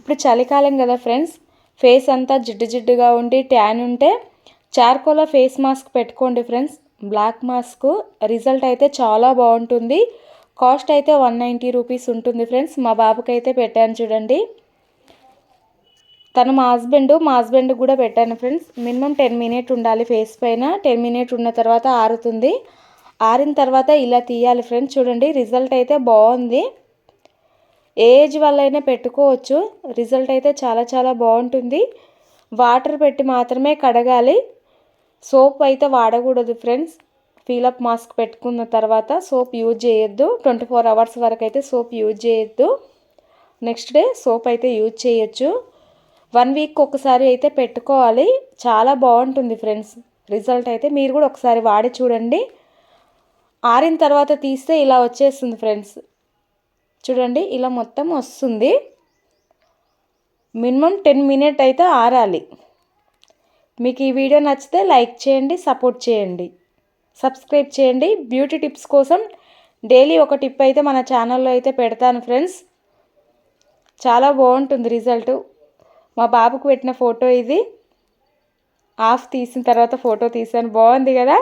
ఇప్పుడు చలికాలం కదా ఫ్రెండ్స్, ఫేస్ అంతా జిడ్డు జిడ్డుగా ఉండి ట్యాన్ ఉంటే చార్కోల్ ఫేస్ మాస్క్ పెట్టుకోండి ఫ్రెండ్స్. బ్లాక్ మాస్క్ రిజల్ట్ అయితే చాలా బాగుంటుంది. కాస్ట్ అయితే 190 రూపీస్ ఉంటుంది ఫ్రెండ్స్. మా బాబుకి అయితే పెట్టాను చూడండి. తను మా హస్బెండ్ కూడా పెట్టాను ఫ్రెండ్స్. మినిమం 10 మినిట్ ఉండాలి ఫేస్ పైన. 10 మినిట్ ఉన్న తర్వాత ఆరుతుంది. ఆరిన తర్వాత ఇలా తీయాలి ఫ్రెండ్స్. చూడండి రిజల్ట్ అయితే బాగుంది. ఏజ్ వాళ్ళైనా పెట్టుకోవచ్చు. రిజల్ట్ అయితే చాలా చాలా బాగుంటుంది. వాటర్ పెట్టి మాత్రమే కడగాలి. సోప్ అయితే వాడకూడదు ఫ్రెండ్స్. ఫీలప్ మాస్క్ పెట్టుకున్న తర్వాత సోప్ యూజ్ చేయొద్దు. 24 అవర్స్ వరకు అయితే సోప్ యూజ్ చేయొద్దు. నెక్స్ట్ డే సోప్ అయితే యూజ్ చేయొచ్చు. 1 వీక్ ఒకసారి అయితే పెట్టుకోవాలి. చాలా బాగుంటుంది ఫ్రెండ్స్. రిజల్ట్ అయితే మీరు కూడా ఒకసారి వాడి చూడండి. ఆరిన తర్వాత తీస్తే ఇలా వచ్చేస్తుంది ఫ్రెండ్స్. చూడండి ఇలా మొత్తం వస్తుంది. మినిమం 10 మినిట్ అయితే ఆరాలి. మీకు ఈ వీడియో నచ్చితే లైక్ చేయండి, సపోర్ట్ చేయండి, సబ్స్క్రైబ్ చేయండి. బ్యూటీ టిప్స్ కోసం డైలీ ఒక టిప్ అయితే మన ఛానల్లో అయితే పెడతాను ఫ్రెండ్స్. చాలా బాగుంటుంది రిజల్ట్. మా బాబుకు పెట్టిన ఫోటో ఇది. ఆఫ్ తీసిన తర్వాత ఫోటో తీసాను. బాగుంది కదా.